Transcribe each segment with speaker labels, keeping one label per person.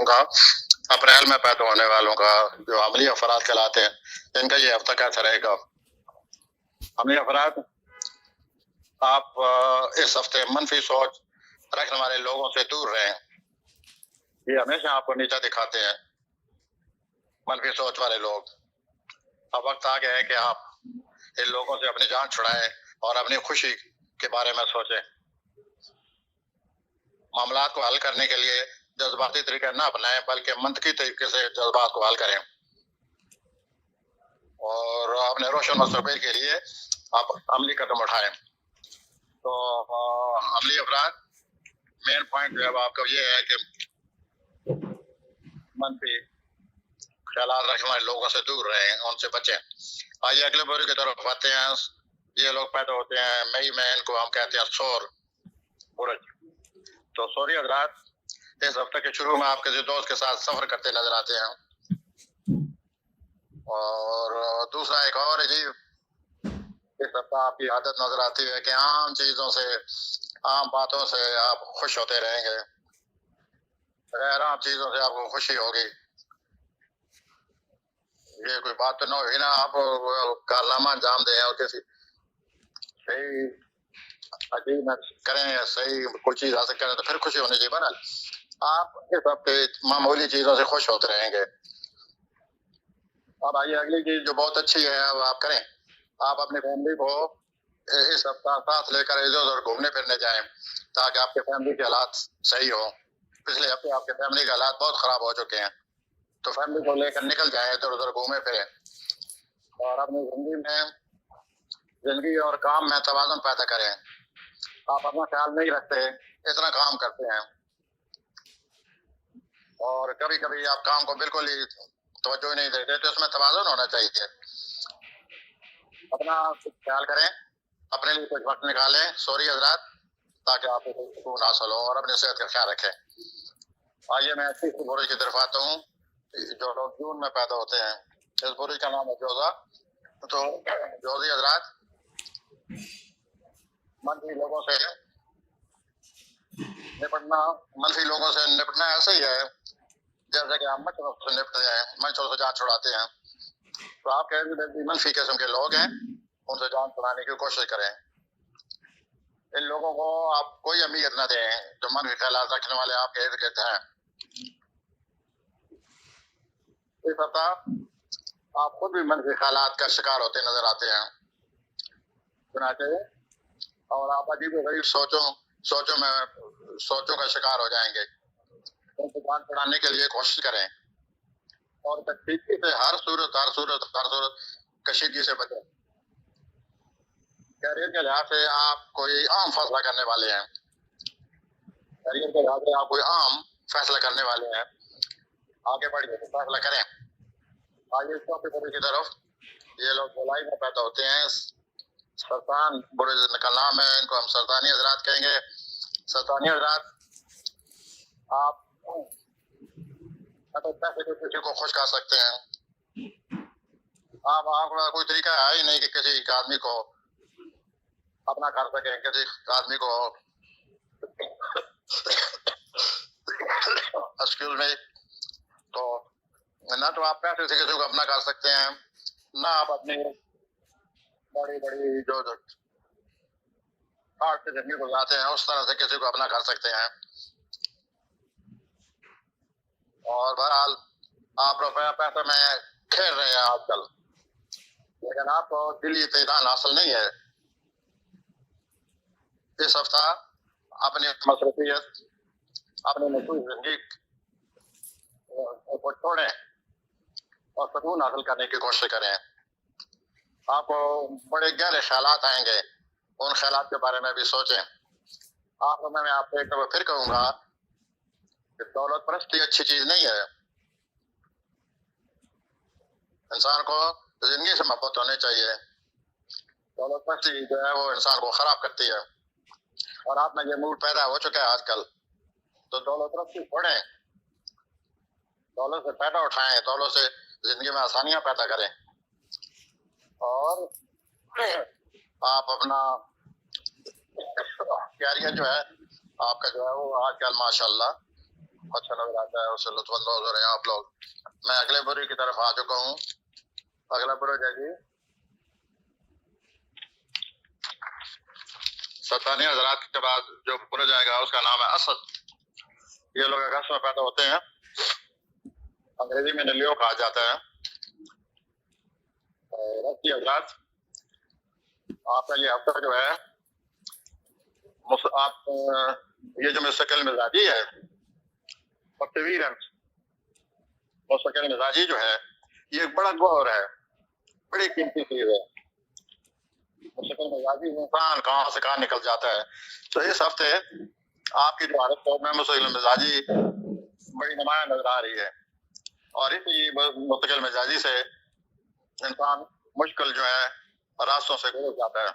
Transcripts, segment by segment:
Speaker 1: کا اپریل میں پیدا ہونے والوں کا جو عملی افراد کہلاتے ہیں ان کا یہ ہفتہ کیسا رہے گا؟ عملی افراد، آپ اس ہفتے منفی سوچ رکھنے والے لوگوں سے دور رہیں. یہ ہمیشہ آپ کو نیچا دکھاتے ہیں، منفی سوچ والے لوگ. اب وقت آ گیا ہے کہ آپ ان لوگوں سے اپنی جان چھڑائیں اور اپنی خوشی کے بارے میں سوچیں. معاملات کو حل کرنے کے لیے جذباتی طریقہ نہ اپنائیں بلکہ منطقی طریقے سے جذبات کو حل کریں اور اپنے روشن مستقبل کے لیے آپ عملی قدم اٹھائیں. تو عملی افراد، مین پوائنٹ جو ہے آپ کا یہ ہے کہ منفی خیالات رکھنے والے لوگوں سے دور رہیں، ان سے بچیں. آئیے اگلے بورے کی طرف آتے ہیں. یہ لوگ پیدا ہوتے ہیں مئی میں، ان کو ہم کہتے ہیں سور برج. تو سوری حضرات اس ہفتے کے شروع میں آپ کسی دوست کے ساتھ سفر کرتے نظر آتے ہیں. اور دوسرا ایک اور عجیب اس ہفتہ آپ کی عادت نظر آتی ہے کہ عام چیزوں سے، عام باتوں سے آپ خوش ہوتے رہیں گے، غیر عام چیزوں سے آپ کو خوشی ہوگی. یہ کوئی بات تو نہ ہوئی نا آپ کارنامہ انجام دیں اور کسی صحیح عجیب کریں، صحیح کوئی چیز حاصل کریں تو پھر خوشی ہونی چاہیے. بہرحال آپ اس ہفتے معمولی چیزوں سے خوش ہوتے رہیں گے. اب آئیے اگلی چیز جو بہت اچھی ہے اب آپ کریں. آپ اپنی فیملی کو اس ہفتہ ساتھ لے کر ادھر ادھر گھومنے پھرنے جائیں تاکہ آپ کے فیملی کے حالات صحیح ہوں. پچھلے ہفتے آپ کے فیملی کے حالات بہت خراب ہو چکے ہیں، تو فیملی کو لے کر نکل جائیں، ادھر ادھر گھومے پھریں اور اپنی زندگی اور کام میں توازن پیدا کریں. آپ اپنا خیال نہیں رکھتے، اتنا کام کرتے ہیں اور کبھی کبھی آپ کام کو بالکل ہی توجہ نہیں دیتے، تو اس میں توازن ہونا چاہیے. اپنا خیال کریں، اپنے لیے کچھ وقت نکالیں سوری حضرات تاکہ آپ کو سکون حاصل ہو اور اپنی صحت کا خیال رکھیں. آئیے میں تیسری برج کی طرف آتا ہوں. جو لوگ جون میں پیدا ہوتے ہیں، اس برج کا نام ہے جوزا. تو جوزی حضرات منفی لوگوں سے نپٹنا ایسا ہی ہے جیسے کہ آپ مچھروں سے نپٹتے ہیں، مچھروں سے جان چھڑاتے ہیں. تو آپ کے منفی قسم کے لوگ ہیں، ان سے جان چھڑانے کی کوشش کریں. ان لوگوں کو آپ کوئی اہمیت نہ دیں جو منفی خیالات رکھنے والے آپ کے ارد گرد ہیں. اس ہفتہ آپ خود بھی منفی خیالات کا شکار ہوتے نظر آتے ہیں، چنانچہ اور آپ عجیب و غریب سوچوں کا شکار ہو جائیں گے. ان کو جان چھڑانے کے لیے کوشش کریں اور کشیدگی سے ہر صورت کشیدگی سے بچیں. کیریئر کے لحاظ سے آپ کوئی عام فیصلہ کرنے والے ہیں، آگے بڑھیے تو فیصلہ کریں. آئیے چوتھے برج کی طرف. یہ لوگ جولائی میں پیدا ہوتے ہیں. سرطان برج کا نام ہے، ان کو ہم سرطانی حضرات کہیں گے. سرطانی حضرات آپ پیسے سے کسی کو خوش کر سکتے ہیں. آپ کا کوئی طریقہ ہے ہی نہیں کہ کسی آدمی کو اپنا کر سکیں، کسی آدمی کو اسکول میں تو نہ تو آپ پیسے سے کسی کو اپنا کر سکتے ہیں، نہ آپ اپنی بڑی جو آرٹ سے زندگی گزارتے ہیں اس طرح سے کسی کو اپنا کر سکتے ہیں. اور بہرحال آپ روپیہ پیسے میں کھیل رہے ہیں آج کل، لیکن آپ کو دلی اطمینان حاصل نہیں ہے. اس ہفتہ اپنی مصروفیت، اپنی مصروف زندگی کو چھوڑیں اور سکون حاصل کرنے کی کوشش کریں. آپ کو بڑے گہرے خیالات آئیں گے، ان خیالات کے بارے میں بھی سوچیں. آخر میں آپ کو ایک دفعہ پھر کہوں گا کہ دولت پرستی اچھی چیز نہیں ہے. انسان کو زندگی سے محبت ہونی چاہیے. دولت پرستی جو ہے وہ انسان کو خراب کرتی ہے، اور آپ میں یہ موڈ پیدا ہو چکا ہے آج کل. تو دولت پرستی چھوڑیں، دولت سے پیدا اٹھائیں، دولت سے زندگی میں آسانیاں پیدا کریں. اور آپ اپنا کیریئر جو ہے آپ کا جو ہے وہ آج کل ماشاء اللہ اچھا نظر آتا ہے، اس سے لطف اندوز ہو رہے ہیں آپ لوگ. میں اگلے بری کی طرف آ چکا ہوں. اگلا برج ہے جی ستانی حضرات کے بعد جو برج آئے گا اس کا نام ہے اسد. یہ لوگ اگست میں پیدا ہوتے ہیں، انگریزی میں نلیو کہا جاتا ہے. رشی حضرات آپ کا یہ ہفتہ جو ہے آپ یہ جو مستقل مزاجی ہے مستقل مزاجی جو ہے یہ ایک بڑا گوہر ہے، بڑی قیمتی چیز ہے. مستقل مزاجی انسان کہاں سے کہاں نکل جاتا ہے. تو اس ہفتے آپ کی جو حالت میں مستقل مزاجی بڑی نمایاں نظر آ رہی ہے، اور اسی مستقل مزاجی سے انسان مشکل جو ہے راستوں سے گزر جاتا ہے.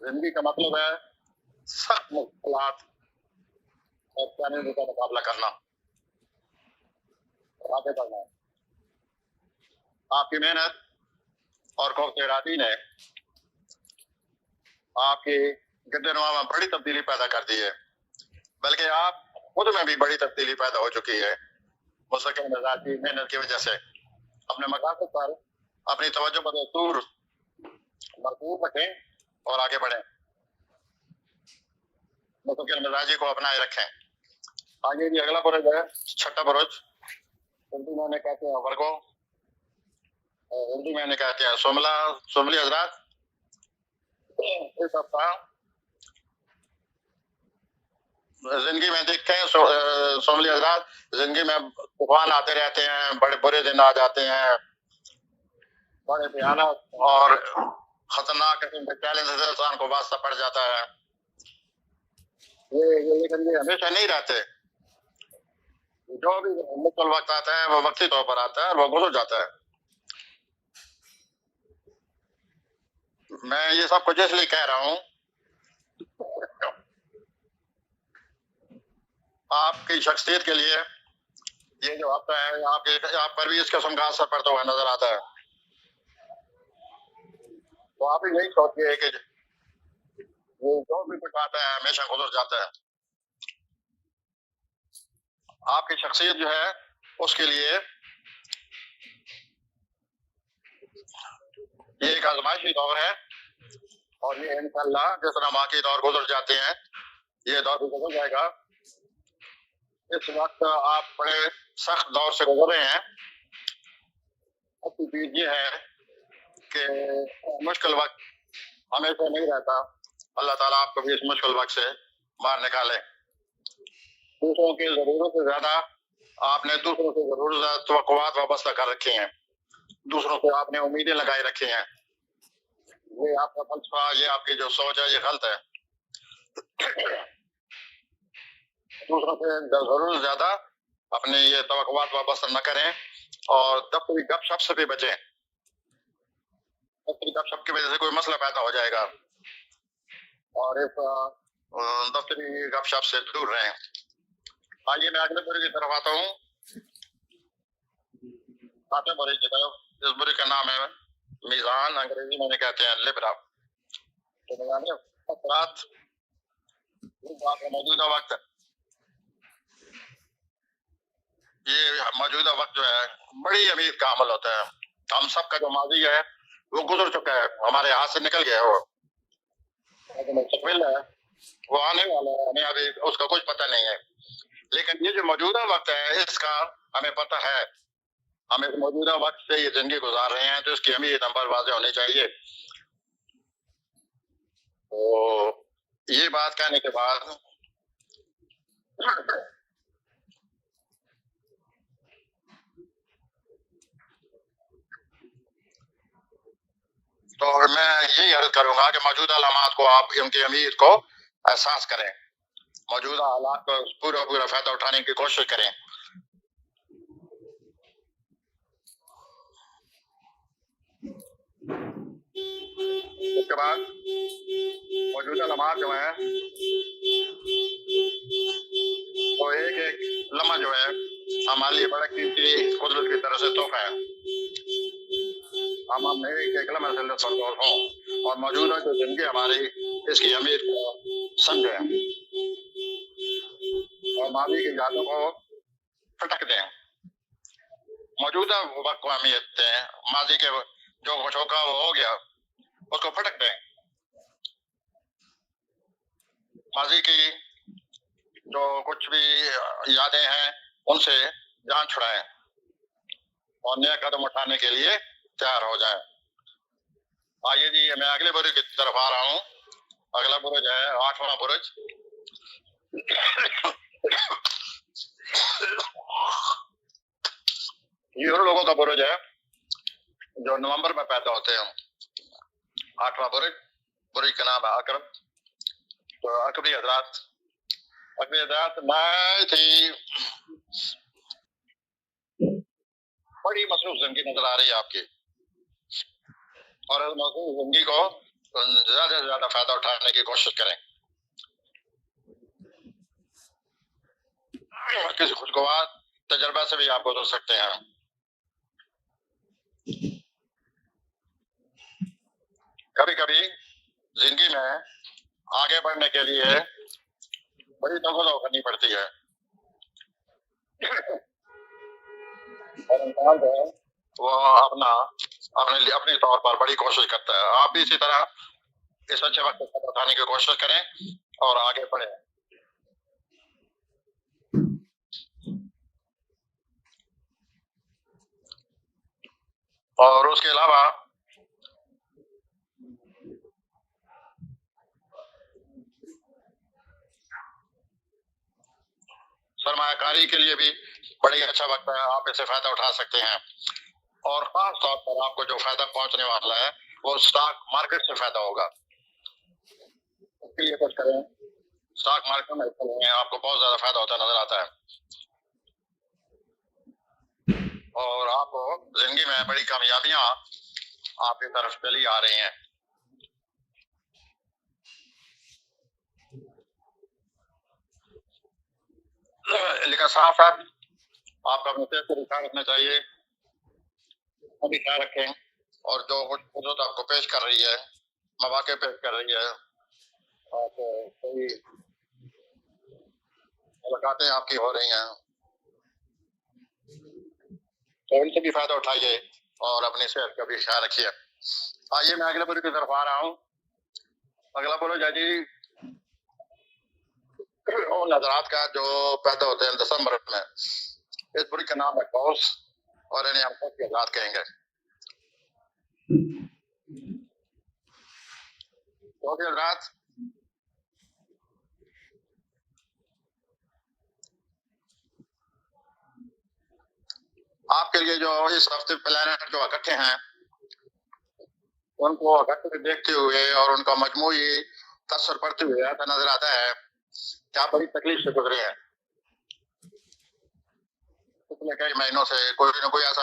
Speaker 1: زندگی کا مطلب ہے سخت مشکلات اور چیلنجوں کا مقابلہ کرنا اور آگے بڑھنا. آپ کی محنت اور قوت ارادی نے آپ کی گردنما میں بڑی تبدیلی پیدا کر دی ہے، بلکہ آپ خود میں بھی بڑی تبدیلی پیدا ہو چکی ہے. مستقل مزاجی محنت کی وجہ سے اپنے مقاصد پر اپنی توجہ بدستور مرکوز رکھیں اور آگے بڑھیں. مستقل مزاجی کو اپنائے رکھیں. آگے بھی اگلا برج ہے چھٹا برج. اردو میں کہتے ہیں ورگو، اردو میں کہتے ہیں سوملی حضرات. اس ہفتہ زندگی میں دیکھتے ہیں سوملی حضرات، زندگی میں طوفان آتے رہتے ہیں، بڑے برے دن آ جاتے ہیں، بڑے بھیانک اور خطرناک قسم کے چیلنج سے انسان کو واسطہ پڑ جاتا ہے. لیکن یہ ہمیشہ نہیں رہتے. جو بھی مشکل وقت آتا ہے وہ وقتی طور پر آتا ہے اور وہ گزر جاتا ہے. میں یہ سب کچھ اس لیے کہہ رہا ہوں آپ کی شخصیت کے لیے یہ جو ہفتہ ہے آپ پر بھی اس قسم کا اثر پڑتا ہوا نظر آتا ہے. تو آپ یہی سوچیے کہ جو بھی کچھ آتا ہے ہمیشہ گزر جاتا ہے. آپ کی شخصیت جو ہے اس کے لیے یہ ایک آزمائشی دور ہے، اور یہ انشاءاللہ جس طرح باقی دور گزر جاتے ہیں یہ دور بھی گزر جائے گا. اس وقت آپ بڑے سخت دور سے گزر رہے ہیں. اچھی چیز یہ ہے کہ مشکل وقت ہمیشہ نہیں رہتا. اللہ تعالیٰ آپ کو بھی اس مشکل وقت سے باہر نکالے. دوسروں کی ضرورت سے زیادہ آپ نے دوسروں سے ضرورت توقعات وابستہ کر رکھے ہیں، دوسروں سے آپ نے امیدیں لگائی رکھی ہیں. یہ آپ کا فلسفہ، یہ آپ کی جو سوچ ہے یہ غلط ہے. دوسروں سے ضرورت زیادہ اپنے یہ توقعات وابستہ نہ کریں، اور دفتری گپ شپ سے بھی بچیں. دفتری گپ شپ کی وجہ سے کوئی مسئلہ پیدا ہو جائے گا، اور اس دفتری گپ شپ سے دور رہیں. آئیے میں اگلے بری کی طرف آتا ہوں. آتے بری کی طرف. اس بری کا نام ہے میزان، انگریزی میں کہتے ہیں لبرا. تو میزانی اثرات موجودہ وقت، یہ موجودہ وقت جو ہے بڑی امید کا عمل ہوتا ہے. ہم سب کا جو ماضی ہے وہ گزر چکا ہے، ہمارے ہاتھ سے نکل گیا ہے. وہ مستقبل ہے وہ آنے والا ہے، ہمیں ابھی اس کا کچھ پتہ نہیں ہے. لیکن یہ جو موجودہ وقت ہے اس کا ہمیں پتہ ہے. ہم اس موجودہ وقت سے یہ زندگی گزار رہے ہیں تو اس کی اہمیت ہم پر واضح ہونی چاہیے. تو یہ بات کہنے کے بعد تو میں یہی عرض کروں گا کہ موجودہ علامات کو آپ ان کی اہمیت کو احساس کریں، موجودہ حالات کو پورا فائدہ اٹھانے کی کوشش کریں. اس کے بعد موجودہ لمحات جو ہیں وہ ایک لمحہ جو ہے ہمارے لیے بڑا قیمتی قدرت کی طرف سے تحفہ ہے. ہم ایک لمحہ سے لطف اندوز ہوں اور موجودہ جو زندگی ہماری اس کی اہمیت کو سمجھیں. اور ماضی کی یادوں کو پھٹک دیں. موجودہ وقت کو اہمیت دیں. ماضی کے جو کچھ ہوگا وہ ہو گیا, اس کو پھٹک دیں. ماضی کی جو کچھ بھی یادیں ہیں ان سے جان چھڑائیں اور نیا قدم اٹھانے کے لیے تیار ہو جائیں. آئیے جی, میں اگلے برج کی طرف آ رہا ہوں. اگلا برج ہے 8واں برج. یہ ان لوگوں کا برج ہے جو نومبر میں پیدا ہوتے ہیں. 8واں برج کا نام ہے عقرب. تو عقربی حضرات میں تھی بڑی مصروف زندگی نظر آ رہی ہے آپ کی, اور اس مصروف زندگی کو زیادہ سے زیادہ فائدہ اٹھانے کی کوشش کریں. کسی خوشگوار تجربہ سے بھی آپ گزر سکتے ہیں. کبھی کبھی زندگی میں آگے بڑھنے کے لیے بڑی توجہ کرنی پڑتی ہے, اور انسان جو ہے وہ اپنے طور پر بڑی کوشش کرتا ہے. آپ بھی اسی طرح اس اچھے وقت کو فائدہ اٹھانے کی کوشش کریں اور آگے بڑھیں. اور اس کے علاوہ سرمایہ کاری کے لیے بھی بڑی اچھا وقت ہے, آپ اس سے فائدہ اٹھا سکتے ہیں. اور خاص طور پر آپ کو جو فائدہ پہنچنے والا ہے وہ اسٹاک مارکیٹ سے فائدہ ہوگا. اس کے لیے کچھ کریں, اسٹاک مارکیٹ میں حصہ لیں, آپ کو بہت زیادہ فائدہ ہوتا نظر آتا ہے, اور آپ کو زندگی میں بڑی کامیابیاں آپ کی طرف چلی آ رہی ہیں. لیکن ساتھ ساتھ آپ کا اپنے صحت کو خیال رکھنا چاہیے. ابھی خیال رکھیں, اور جو کچھ قدرت آپ کو پیش کر رہی ہے, مواقع پیش کر رہی ہے, آپ کوئی ملاقاتیں آپ کی ہو رہی ہیں, تو ان سے بھی فائدہ اٹھائیے اور اپنی صحت کا بھی خیال رکھیے. آئیے میں اگلے برج کی طرف آ رہا ہوں. اگلا برج ہے جی ان حضرات کا جو پیدا ہوتے ہیں دسمبر میں. اس برج کا نام ہے قوس, اور انہیں ہم قوس کے حضرات کہیں گے. قوس کے حضرات آپ کے لیے جو اس ہفتے پلانٹ جو اکٹھے ہیں ان کو اکٹھے دیکھتے ہوئے اور ان کا مجموعی تاثر پڑتے ہوئے ایسا نظر آتا ہے کہ آپ بڑی تکلیف سے گزرے ہیں. پچھلے کئی مہینوں سے کوئی نہ کوئی ایسا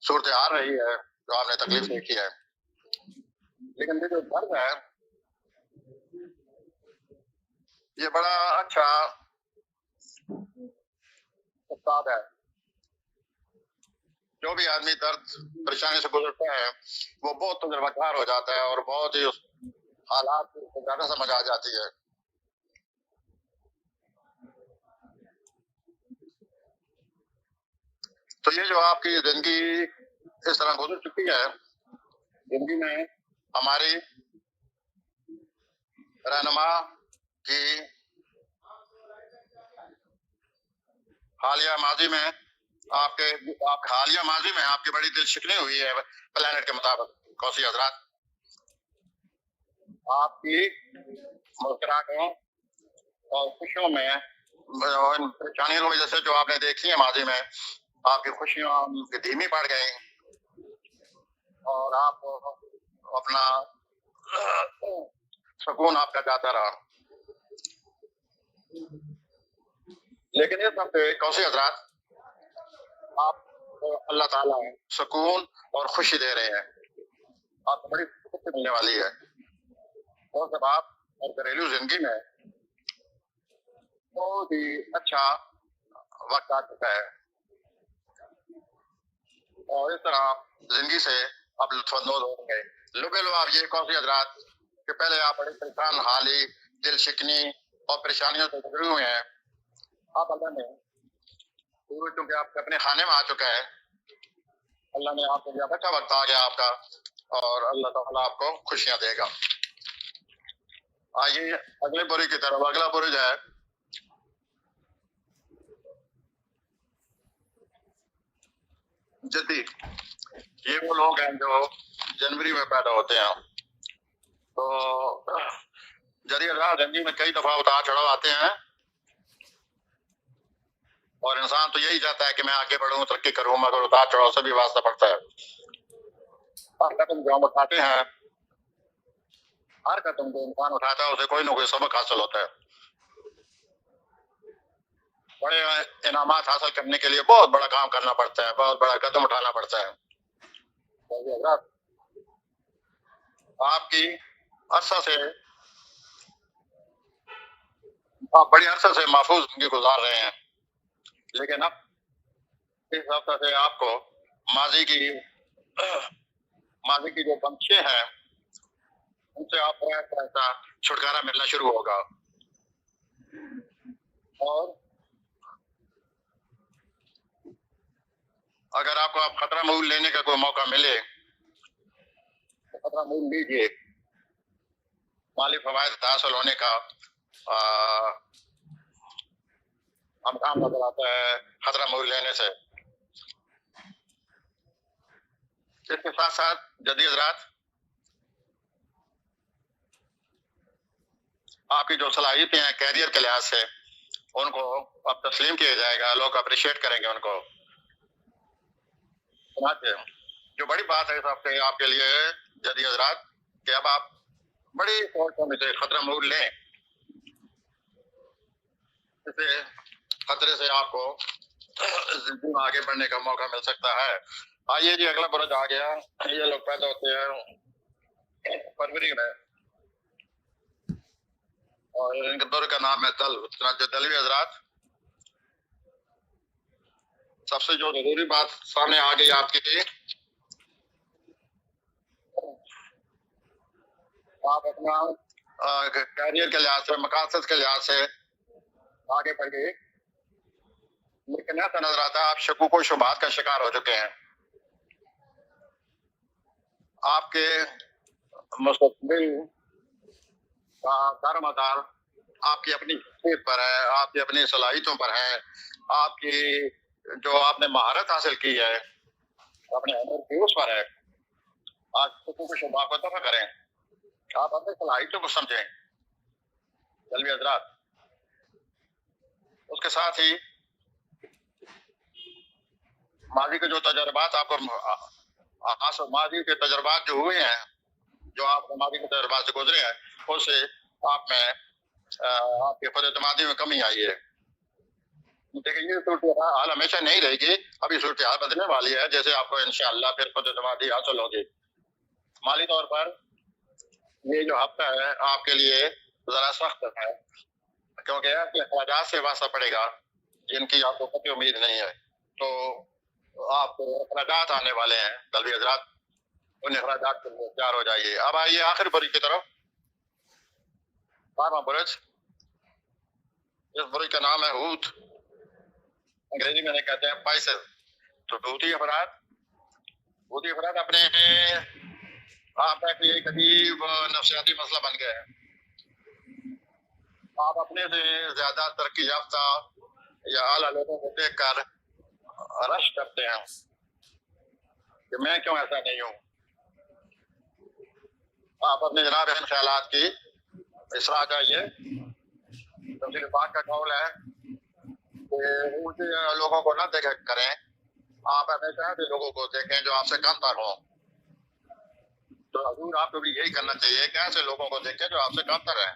Speaker 1: صورتحال رہی ہے جو آپ نے تکلیف دیکھی ہے, لیکن یہ جو درد ہے یہ بڑا اچھا استاد ہے. جو بھی آدمی درد پریشانی سے گزرتا ہے وہ بہت تجربہ کار ہو جاتا ہے اور بہت ہی اس حالات کو زیادہ سمجھ آ جاتی ہے. تو یہ جو آپ کی زندگی اس طرح گزر چکی ہے, زندگی میں ہماری رہنما کی حالیہ ماضی میں آپ کی بڑی دل شکنی ہوئی ہے. پلانٹ کے مطابق قوسی حضرات آپ کی مسکراہٹوں اور خوشیوں میں ان پریشانیوں کی وجہ سے جو آپ نے دیکھی ہے ماضی میں, آپ کی خوشیاں دھیمی پڑ گئی اور آپ اپنا سکون آپ کا جاتا رہا. لیکن اس وقت قوسی حضرات آپ کو اللہ تعالیٰ سکون اور خوشی دے رہے ہیں, آپ کو بڑی خوشی ملنے والی ہے. اور جب آپ اور گھریلو زندگی میں بہت ہی اچھا وقت آ چکا ہے, اور اس طرح آپ زندگی سے آپ لطف اندوز ہو گئے. لبے لو آپ یہ قوسی حضرات کہ پہلے آپ بڑے پریشان حالی دل شکنی اور پریشانیوں سے گزرے ہوئے ہیں, آپ اللہ نے چونکہ آپ اپنے خانے میں آ چکا ہے، اللہ نے آپ کو دیا، اچھا وقت آ گیا آپ کا، اور اللہ تعالیٰ آپ کو خوشیاں دے گا۔ آئیے اگلے برج کی طرف۔ اگلا برج ہے جدی۔ یہ وہ لوگ ہیں جو جنوری میں پیدا ہوتے ہیں، تو جدید راہ زندگی میں کئی دفعہ اتار چڑھاؤ آتے ہیں، اور انسان تو یہی چاہتا ہے کہ میں آگے بڑھوں، ترقی کروں، مگر اتار چڑھاؤ سے بھی واسطہ پڑتا ہے۔ ہر قدم جو ہم اٹھاتے ہیں، ہر قدم جو انسان اٹھاتا ہے اسے کوئی نہ کوئی سبق حاصل ہوتا ہے۔ بڑے انعامات حاصل کرنے کے لیے بہت بڑا کام کرنا پڑتا ہے، بہت بڑا قدم اٹھانا پڑتا ہے۔ آپ کی عرصہ سے، آپ بڑی عرصہ سے محفوظ زندگی گزار رہے ہیں، لیکن اب اس ہفتہ سے آپ کو ماضی کی جو بندشیں ہیں ان سے آپ کو ایسا چھٹکارا ملنا شروع ہوگا، اور اگر آپ کو خطرہ مول لینے کا کوئی موقع ملے تو خطرہ مول لیجیے۔ مالی فوائد حاصل ہونے کا امکان نظر آتا ہے خطرہ مول لینے سے۔ اس کے ساتھ ساتھ جدید حضرات، آپ کی جو صلاحیتیں ہیں کیریئر کے لحاظ سے ان کو اب تسلیم کیا جائے گا، لوگ اپریشیٹ کریں گے ان کو۔ جو بڑی بات ہے اس ہفتے آپ کے لیے جدید حضرات کہ اب آپ بڑی فورسوں میں سے خطرہ مول لیں، اسے خطرے سے آپ کو زندگی میں آگے بڑھنے کا موقع مل سکتا ہے۔ آئیے جی اگلا برج آ گیا۔ یہ لوگ پیدا ہوتے ہیں فروری میں، اور ان کے دور کا نام ہے دل۔ چنانچہ دلوی حضرات، سب سے جو ضروری بات سامنے آ گئی آپ کی، آپ اپنا کیریئر کے لحاظ سے، مقاصد کے لحاظ سے آگے بڑھ گئے، لیکن ایسا نظر آتا ہے آپ شکوک و شبہات کا شکار ہو چکے ہیں۔ آپ کے مستقبل کا دار مدار آپ کی اپنی شخصیت پر ہے، آپ کی اپنی صلاحیتوں پر ہے، آپ کی جو آپ نے مہارت حاصل کی ہے اپنے ہنر کی اس پر ہے۔ آج شکوک و شبہات کو دفع کریں، آپ اپنی صلاحیتوں کو سمجھیں دلوی حضرات۔ اس کے ساتھ ہی ماضی کے جو تجربات آپ کو ماضی کے تجربات جو ہوئے ہیں، جو آپ ماضی کے تجربات سے گزرے ہیں، اس سے آپ میں آپ کی خود اعتمادی میں کمی آئی ہے۔ لیکن یہ صورتحال ہمیشہ نہیں رہے گی، ابھی صورتحال بدلنے والی ہے، جیسے آپ کو انشاءاللہ پھر خود اعتمادی حاصل ہوگی۔ مالی طور پر یہ جو ہفتہ ہے آپ کے لیے ذرا سخت ہے، کیونکہ ایسے اخراجات سے واسطہ پڑے گا جن کی آپ کو قطعی امید نہیں ہے، تو آپ کو اخراجات آنے والے ہیں دلوی حضرات، ان اخراجات کے لیے تیار ہو جائیے۔ اب آئیے آخر برج کی طرف، 12واں برج۔ اس برج کا نام ہے ہوت، انگریزی میں کہتے ہیں پائسز۔ تو ہوتی افراد اپنے آپ کا ایک عجیب نفسیاتی مسئلہ بن گئے ہیں۔ آپ اپنے سے زیادہ ترقی یافتہ یا اعلیٰ لوگوں کو دیکھ کر رش کرتے ہیں کہ میں کیوں ایسا نہیں ہوں۔ آپ اپنے جناب ان خیالات کی اصلاح چاہیے۔ تفسیر پاک کا قول ہے کہ اونچے لوگوں کو نہ دیکھا کریں، آپ ہمیشہ ایسے لوگوں کو دیکھیں جو آپ سے کم تر ہوں۔ تو حضور آپ کو بھی یہی کرنا چاہیے کہ ایسے لوگوں کو دیکھیں جو آپ سے کم تر ہیں۔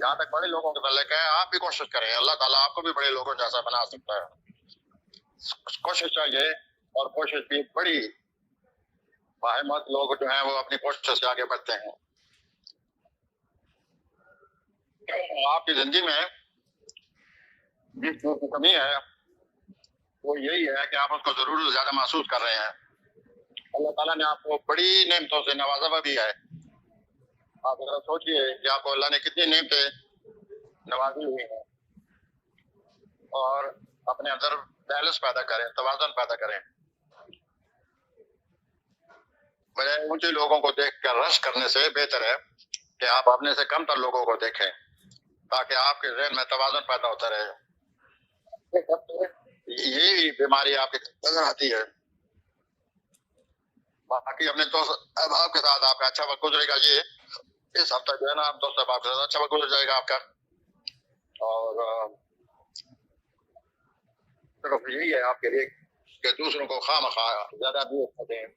Speaker 1: جہاں تک بڑے لوگوں کے تعلق ہے، آپ بھی کوشش کریں، اللہ تعالیٰ آپ کو بھی بڑے لوگوں جیسا بنا سکتا ہے۔ کوشش چاہیے، اور کوشش بھی بڑی باہمت لوگ جو ہیں وہ اپنی کوشش سے آگے بڑھتے ہیں۔ آپ کی زندگی میں جس چیز کی کمی ہے وہ یہی ہے کہ آپ اس کو ضرور زیادہ محسوس کر رہے ہیں۔ اللہ تعالیٰ نے آپ کو بڑی نعمتوں سے نوازا ہوا بھی ہے۔ آپ ذرا سوچئے کہ آپ کو اللہ نے کتنی نعمتیں نوازی ہوئی ہیں۔ اور اپنے اندر بیلنس پیدا کریں، توازن پیدا کریں. بجائے اونچے لوگوں کو دیکھ کر رش کرنے سے بہتر ہے کہ آپ اپنے سے کم تر لوگوں کو دیکھیں تاکہ آپ کے ذہن میں توازن پیدا ہوتا رہے. یہی بیماری آپ کی نظر آتی ہے. باقی اپنے دوست احباب کے ساتھ آپ کا اچھا وقت گزرے گا. یہ اس ہفتہ جو ہے نا آپ دوست احباب کے ساتھ اچھا وقت گزر جائے گا آپ کا. اور صرف یہی ہے آپ کے لیے کہ دوسروں کو خواہ مخواہ زیادہ دور کرتے ہیں.